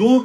2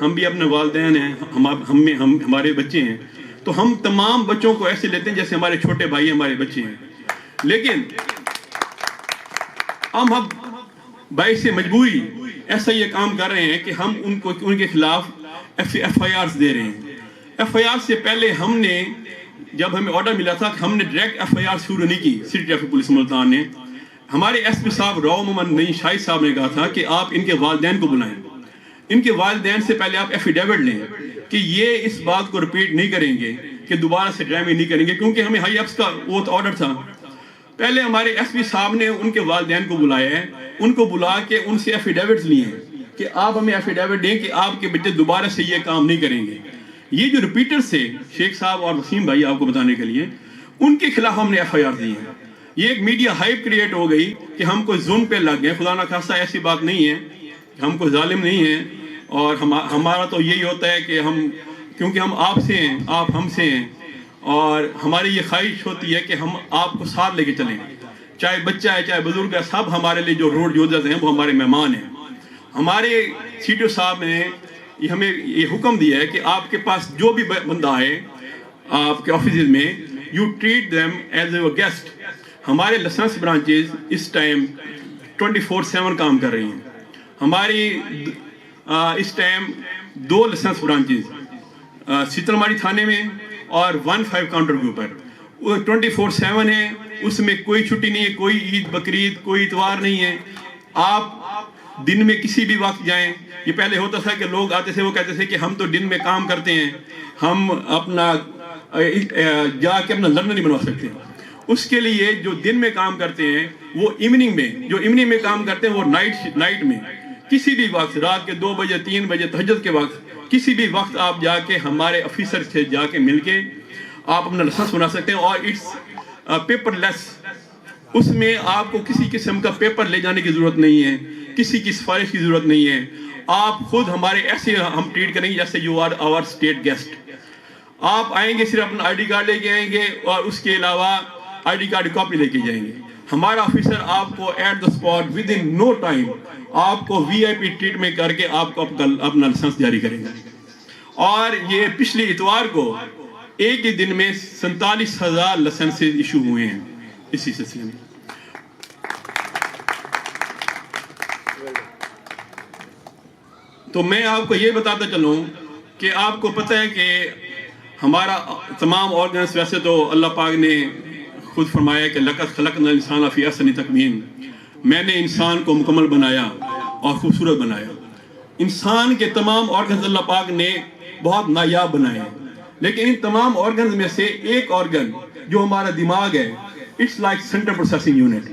ہم بھی اپنے والدین ہیں, ہمارے بچے ہیں, تو ہم تمام بچوں کو ایسے لیتے ہیں جیسے ہمارے چھوٹے بھائی ہمارے بچے ہیں. لیکن ہم باعث مجبوری ایسا یہ کام کر رہے ہیں کہ ہم ان کے خلاف ایف آئی آرز دے رہے ہیں. ایف آئی آر سے پہلے ہم نے, جب ہمیں آرڈر ملا تھا, ہم نے ڈائریکٹ ایف آئی آر شروع نہیں کی. سٹی ٹریفک پولیس ملتان نے, ہمارے ایس پی صاحب راؤ محمد نعیم شاہد صاحب نے کہا تھا کہ آپ ان کے والدین کو بلائیں, ان کے والدین سے پہلے آپ ایفیڈیوٹ لیں کہ یہ اس بات کو رپیٹ نہیں کریں گے, کہ دوبارہ سے ڈرائیونگ نہیں کریں گے, کیونکہ ہمیں ہائی اپس کا وہ آرڈر تھا. پہلے ہمارے ایس پی صاحب نے ان کے والدین کو بلایا ہے, ان کو بلا کے ان سے ایفیڈیوٹس لیے ہیں کہ آپ ہمیں ایفیڈیوٹ دیں کہ آپ کے بچے دوبارہ سے یہ کام نہیں کریں گے. یہ جو ریپیٹرز تھے, شیخ صاحب اور وسیم بھائی, آپ کو بتانے کے لیے, ان کے خلاف ہم نے ایف آئی آر دی ہے. یہ ایک میڈیا ہائپ کریٹ ہو گئی کہ ہم کو ظلم پہ لگ گئے. خدا نہ خواستہ ایسی بات نہیں ہے, ہم کو ظالم نہیں ہیں, اور ہمارا تو یہی ہوتا ہے کہ کیونکہ ہم آپ سے ہیں, آپ ہم سے ہیں, اور ہماری یہ خواہش ہوتی ہے کہ ہم آپ کو ساتھ لے کے چلیں, چاہے بچہ ہے چاہے بزرگ ہے, سب ہمارے لیے جو روڈ یوزرز ہیں وہ ہمارے مہمان ہیں. ہمارے سی ٹی او صاحب نے ہمیں یہ حکم دیا ہے کہ آپ کے پاس جو بھی بندہ آئے آپ کے آفیسز میں, you treat them as a guest. ہمارے لائسنس برانچز اس ٹائم 24/7 کام کر رہی ہیں. ہماری اس ٹائم 2 لائسنس برانچز سیتل ماری تھانے میں اور 15 کاؤنٹر کے اوپر, وہ 24/7 ہے. اس میں کوئی چھٹی نہیں ہے, کوئی عید بقرعید کوئی اتوار نہیں ہے. آپ دن میں کسی بھی وقت جائیں. یہ پہلے ہوتا تھا کہ لوگ آتے تھے, وہ کہتے تھے کہ ہم تو دن میں کام کرتے ہیں, ہم اپنا جا کے اپنا لرنر نہیں بنوا سکتے. اس کے لیے جو دن میں کام کرتے ہیں وہ ایوننگ میں کام کرتے ہیں, وہ نائٹ میں کسی بھی وقت, رات کے 2 بجے 3 بجے تہجد کے وقت, کسی بھی وقت آپ جا کے ہمارے آفیسر سے جا کے مل کے آپ اپنا لائسنس بنا سکتے ہیں. اور اٹس پیپر لیس. اس میں آپ کو کسی قسم کا پیپر لے جانے کی ضرورت نہیں ہے, کسی کی سفارش کی ضرورت نہیں ہے. آپ خود ہمارے ایسے ہم ٹریٹ کریں گے جیسے you are our state guest. آپ آئیں گے, صرف اپنا آئی ڈی کارڈ لے کے آئیں گے, اور اس کے علاوہ آئی ڈی کارڈ کاپی لے کے جائیں گے. ہمارا آفیسر آپ کو at the spot within no time آپ کو وی آئی پی ٹریٹمنٹ کر کے آپ کو اپنا لائسنس جاری کریں گے. اور یہ پچھلی اتوار کو ایک ہی دن میں 47,000 لائسنسز ایشو ہوئے ہیں اسی سلسلے میں. تو میں آپ کو یہ بتاتا چلوں کہ آپ کو پتہ ہے کہ ہمارا تمام آرگنز, ویسے تو اللہ پاک نے خود فرمایا کہ لقد خلقنا الانسان فی احسن تقویم, میں نے انسان کو مکمل بنایا اور خوبصورت بنایا. انسان کے تمام آرگنز اللہ پاک نے بہت نایاب بنائے ہیں, لیکن ان تمام آرگنز میں سے ایک آرگن جو ہمارا دماغ ہے, it's like central processing unit.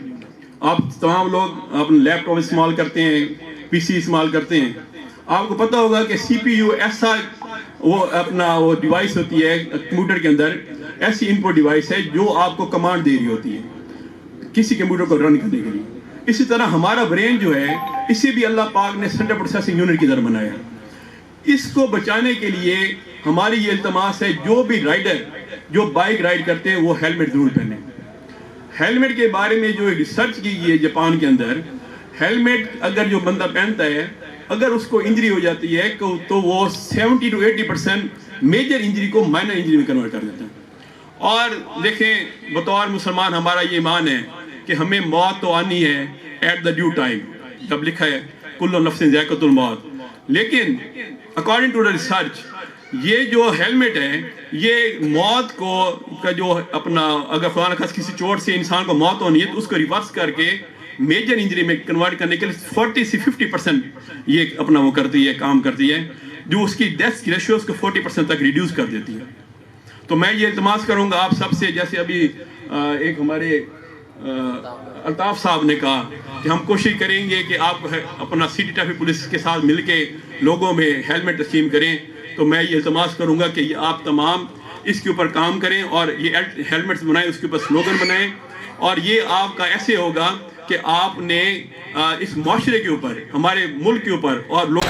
آپ تمام لوگ اپنے لیپ ٹاپ استعمال کرتے ہیں, پی سی استعمال کرتے ہیں. آپ کو پتہ ہوگا کہ سی پی یو ایسا وہ ڈیوائس ہوتی ہے کمپیوٹر کے اندر, ایسی ان پٹ ڈیوائس ہے جو آپ کو کمانڈ دے رہی ہوتی ہے کسی کمپیوٹر کو رن کرنے کے لیے. اسی طرح ہمارا برین جو ہے, اسے بھی اللہ پاک نے سینٹرل پروسیسنگ یونٹ کی طرح بنایا. اس کو بچانے کے لیے ہماری یہ التماس ہے, جو بھی رائڈر جو بائک رائڈ کرتے ہیں وہ ہیلمٹ ضرور پہنیں. ہیلمٹ کے بارے میں جو ریسرچ کی گئی ہے جاپان کے اندر, ہیلمٹ اگر جو بندہ پہنتا ہے, اگر اس کو انجری ہو جاتی ہے تو وہ 70 to 80% میجر انجری کو مائنر انجری میں کنورٹ کر دیتا ہے. اور دیکھیں, بطور مسلمان ہمارا یہ ایمان ہے کہ ہمیں موت تو آنی ہے ایٹ دا ڈیو ٹائم, جب لکھا ہے کل نفس ذائقۃ الموت. لیکن اکارڈنگ ٹو دا ریسرچ یہ جو ہیلمٹ ہے, یہ موت کا جو اپنا, اگر خدا نہ خواستہ کسی چوٹ سے انسان کو موت ہونی ہے تو اس کو ریورس کر کے میجر انجری میں کنورٹ کرنے کے لیے 40 سے 50% یہ اپنا وہ کرتی ہے, کام کرتی ہے, جو اس کی ڈیتھ کی ریشیوز کو 40% تک ریڈیوس کر دیتی ہے. تو میں یہ التماس کروں گا آپ سب سے, جیسے ابھی ایک ہمارے الطاف صاحب نے کہا کہ ہم کوشش کریں گے کہ آپ اپنا سٹی ٹریفک پولیس کے ساتھ مل کے لوگوں میں ہیلمٹ تقسیم کریں. تو میں یہ التماس کروں گا کہ آپ تمام اس کے اوپر کام کریں اور یہ ہیلمٹس بنائیں, اس کے اوپر سلوگن بنائیں, اور یہ آپ کا ایسے ہوگا کہ آپ نے اس معاشرے کے اوپر, ہمارے ملک کے اوپر اور لوگوں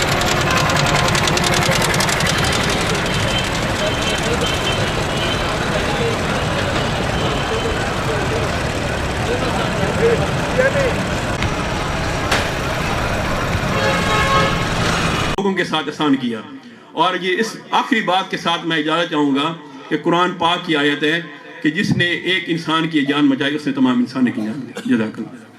کے ساتھ احسان کیا. اور یہ اس آخری بات کے ساتھ میں اجازت چاہوں گا کہ قرآن پاک کی آیت ہے کہ جس نے ایک انسان کی جان بچائی اس نے تمام انسان کی جان دی. جزاک اللہ.